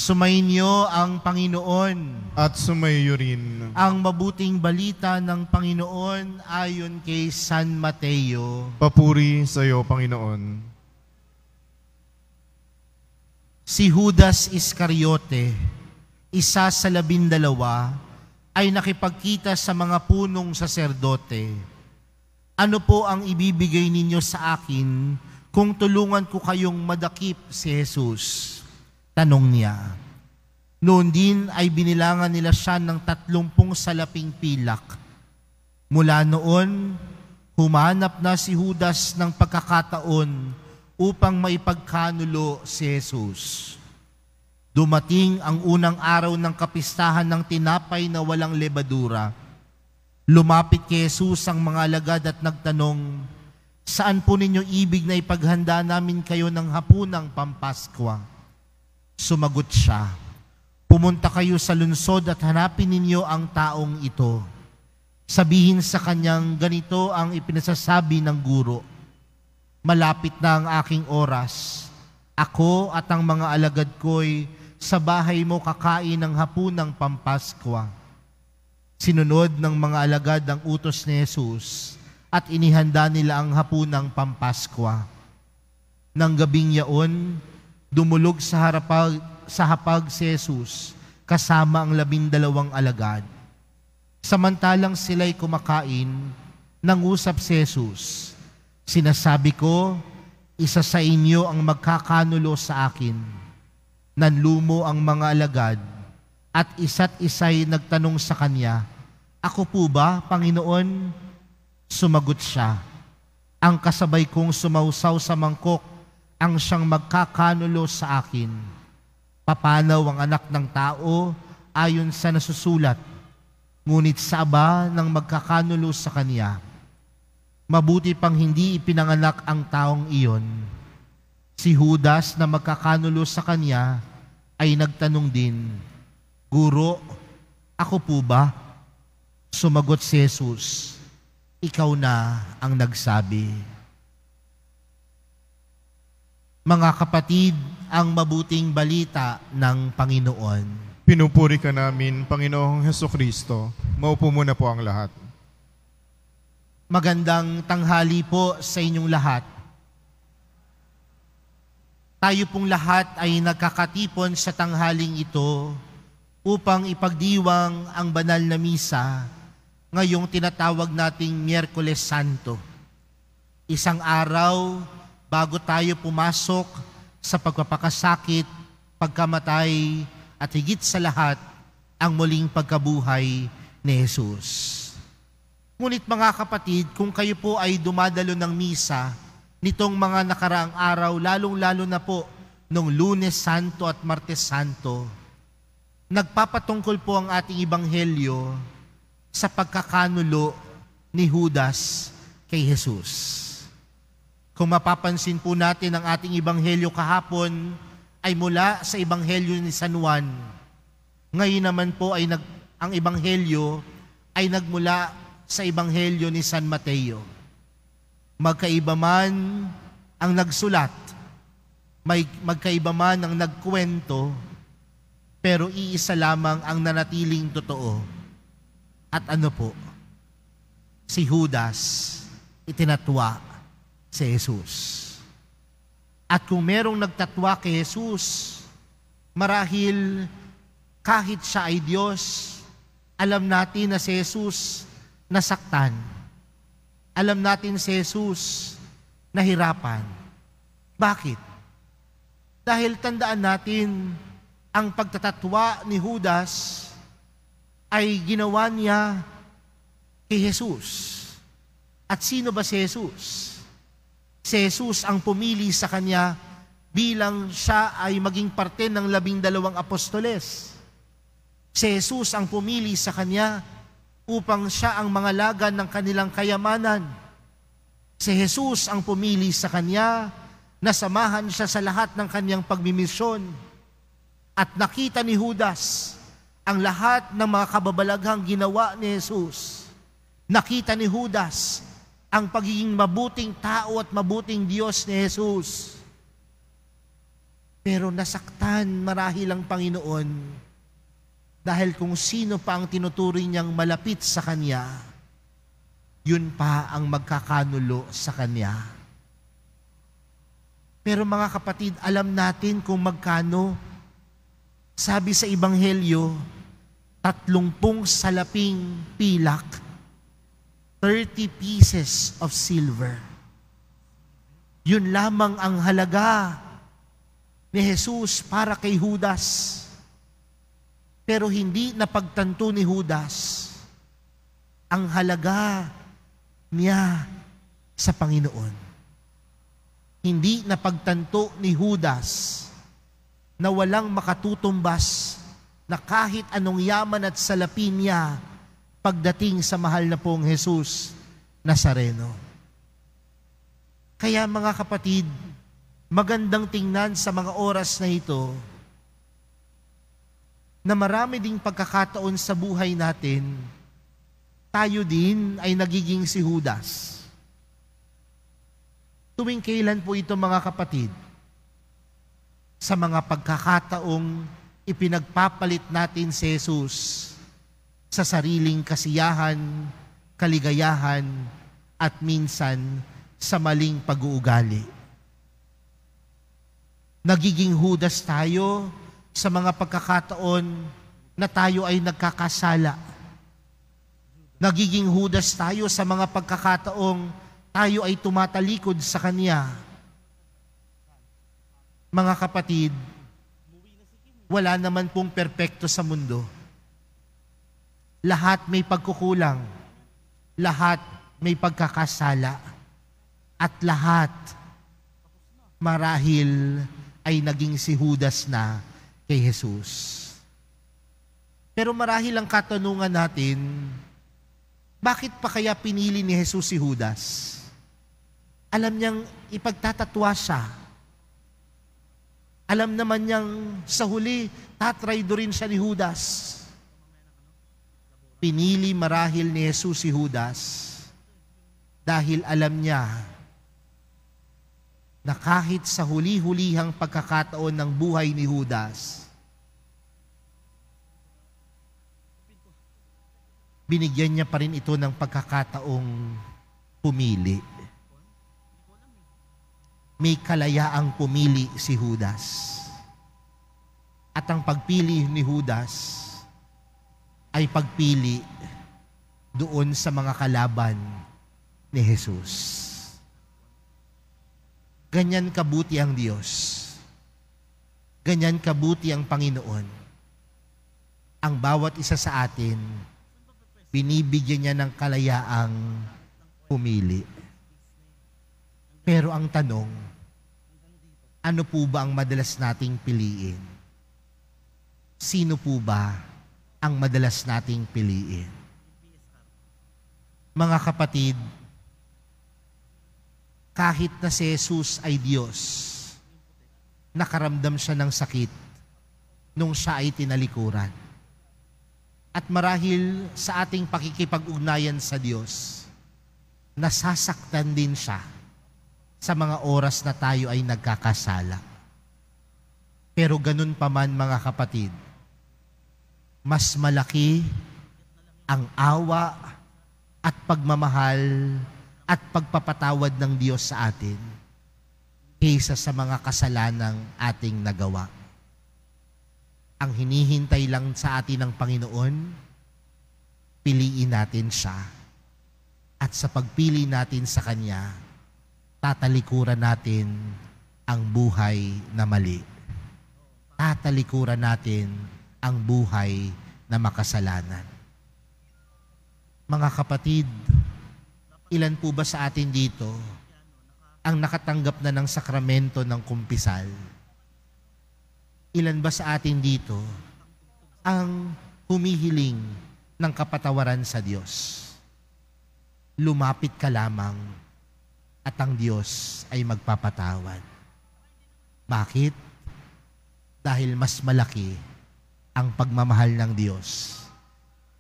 Sumainyo ang Panginoon. At sumayo rin. Ang mabuting balita ng Panginoon ayon kay San Mateo. Papuri sa iyo, Panginoon. Si Judas Iscariote, isa sa 12, ay nakipagkita sa mga punong saserdote. Ano po ang ibibigay ninyo sa akin kung tulungan ko kayong madakip si Jesus? Tanong niya. Noon din ay binilangan nila siya ng 30 salaping pilak. Mula noon, humanap na si Judas ng pagkakataon upang maipagkanulo si Jesus. Dumating ang unang araw ng kapistahan ng tinapay na walang lebadura. Lumapit kay Jesus ang mga alagad at nagtanong, "Saan po ninyo ibig na ipaghanda namin kayo ng hapunang Pampaskwa?" Sumagot siya, "Pumunta kayo sa lungsod at hanapin ninyo ang taong ito. Sabihin sa kanyang, ganito ang ipinasasabi ng guro. Malapit na ang aking oras. Ako at ang mga alagad ko'y sa bahay mo kakain ng hapunang Pampaskwa." Sinunod ng mga alagad ang utos ni Jesus at inihanda nila ang hapunang Pampaskwa. Nang gabing yaon, dumulog sa hapag si Jesus kasama ang 12 alagad. Samantalang sila'y kumakain, nangusap si Jesus, "Sinasabi ko, isa sa inyo ang magkakanulo sa akin." Nanlumo ang mga alagad at isa't isa'y nagtanong sa kanya, "Ako po ba, Panginoon?" Sumagot siya, "Ang kasabay kong sumausaw sa mangkok ang siyang magkakanulo sa akin. Papanaw ang anak ng tao ayon sa nasusulat, ngunit sa aba ng magkakanulo sa kanya. Mabuti pang hindi ipinanganak ang taong iyon." Si Judas na magkakanulo sa kanya ay nagtanong din, "Guro, ako po ba?" Sumagot si Jesus, "Ikaw na ang nagsabi." Mga kapatid, ang mabuting balita ng Panginoon. Pinupuri ka namin, Panginoong Hesukristo. Maupo muna po ang lahat. Magandang tanghali po sa inyong lahat. Tayo pong lahat ay nagkakatipon sa tanghaling ito upang ipagdiwang ang banal na misa ngayong tinatawag nating Miyerkules Santo. Isang araw bago tayo pumasok sa pagpapakasakit, pagkamatay, at higit sa lahat, ang muling pagkabuhay ni Jesus. Ngunit mga kapatid, kung kayo po ay dumadalo ng misa nitong mga nakaraang araw, lalong-lalo na po nung Lunes Santo at Martes Santo, nagpapatungkol po ang ating ebanghelyo sa pagkakanulo ni Judas kay Jesus. Kung mapapansin po natin ang ating ebanghelyo kahapon ay mula sa ebanghelyo ni San Juan. Ngayon naman po ay ang ebanghelyo ay nagmula sa ebanghelyo ni San Mateo. Magkaiba man ang nagsulat, magkaiba man ang nagkwento, pero iisa lamang ang nanatiling totoo. At ano po? Si Judas itinatwa si Jesus. At kung merong nagtatwa kay Jesus, marahil kahit siya ay Diyos, alam natin na si Jesus nasaktan. Alam natin si Jesus nahirapan. Bakit? Dahil tandaan natin, ang pagtatatwa ni Judas ay ginawa niya kay Jesus. At sino ba si Jesus? Si Jesus ang pumili sa kanya bilang siya ay maging parte ng 12 apostoles. Si Jesus ang pumili sa kanya upang siya ang mangalaga ng kanilang kayamanan. Si Jesus ang pumili sa kanya na samahan siya sa lahat ng kanyang pagmimisyon. At nakita ni Judas ang lahat ng mga kababalaghang ginawa ni Jesus. Nakita ni Judas ang pagiging mabuting tao at mabuting Diyos ni Jesus. Pero nasaktan marahil ang Panginoon dahil kung sino pa ang tinuturing niyang malapit sa Kanya, yun pa ang magkakanulo sa Kanya. Pero mga kapatid, alam natin kung magkano. Sabi sa Ebanghelyo, 30 salaping pilak, 30 pieces of silver. Yun lamang ang halaga ni Jesus para kay Judas. Pero hindi napagtanto ni Judas ang halaga niya sa Panginoon. Hindi napagtanto ni Judas na walang makatutumbas na kahit anong yaman at salapi niya pagdating sa mahal na pong Jesus Nazareno. Kaya mga kapatid, magandang tingnan sa mga oras na ito na marami ding pagkakataon sa buhay natin, tayo din ay nagiging si Judas. Tuwing kailan po ito mga kapatid? Sa mga pagkakataong ipinagpapalit natin si Jesus sa sariling kasiyahan, kaligayahan, at minsan sa maling pag-uugali. Nagiging Judas tayo sa mga pagkakataon na tayo ay nagkakasala. Nagiging Judas tayo sa mga pagkakataong tayo ay tumatalikod sa Kanya. Mga kapatid, wala naman pong perpekto sa mundo. Lahat may pagkukulang, lahat may pagkakasala, at lahat marahil ay naging si Judas na kay Jesus. Pero marahil ang katanungan natin, bakit pa kaya pinili ni Jesus si Judas? Alam niyang ipagtatatwa siya. Alam naman niyang sa huli, tatraydorin siya ni Judas. Pinili marahil ni Jesus si Judas dahil alam niya na kahit sa huli-hulihang pagkakataon ng buhay ni Judas, binigyan niya pa rin ito ng pagkakataong pumili. May kalayaang pumili si Judas. At ang pagpili ni Judas ay pagpili doon sa mga kalaban ni Jesus. Ganyan kabuti ang Diyos. Ganyan kabuti ang Panginoon. Ang bawat isa sa atin, binibigyan niya ng kalayaang pumili. Pero ang tanong, ano po ba ang madalas nating piliin? Sino po ba ang madalas nating piliin? Mga kapatid, kahit na si Jesus ay Diyos, nakaramdam siya ng sakit nung siya ay tinalikuran. At marahil sa ating pakikipag-ugnayan sa Diyos, nasasaktan din siya sa mga oras na tayo ay nagkakasala. Pero ganun pa man mga kapatid, mas malaki ang awa at pagmamahal at pagpapatawad ng Diyos sa atin kaysa sa mga kasalanang ating nagawa. Ang hinihintay lang sa atin ng Panginoon, piliin natin siya. At sa pagpili natin sa Kanya, tatalikuran natin ang buhay na mali. Tatalikuran natin ang buhay na makasalanan. Mga kapatid, ilan po ba sa atin dito ang nakatanggap na ng sakramento ng kumpisal? Ilan ba sa atin dito ang humihiling ng kapatawaran sa Diyos? Lumapit ka lamang at ang Diyos ay magpapatawad. Bakit? Dahil mas malaki ang pagmamahal ng Diyos.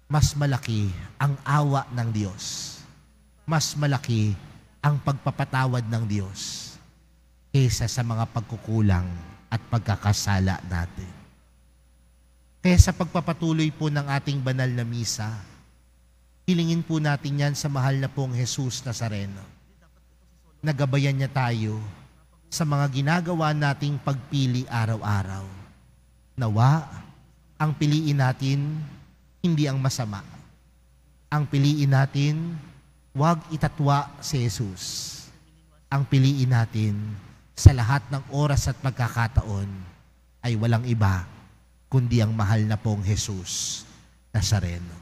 Mas malaki ang awa ng Diyos. Mas malaki ang pagpapatawad ng Diyos kaysa sa mga pagkukulang at pagkakasala natin. Kaya sa pagpapatuloy po ng ating banal na misa, hilingin po natin yan sa mahal na pong Jesus Nazareno. Nagabayan niya tayo sa mga ginagawa nating pagpili araw-araw. Nawa, ang piliin natin, hindi ang masama. Ang piliin natin, huwag itatwa si Jesus. Ang piliin natin, sa lahat ng oras at pagkakataon, ay walang iba, kundi ang mahal na pong Jesus Nazareno.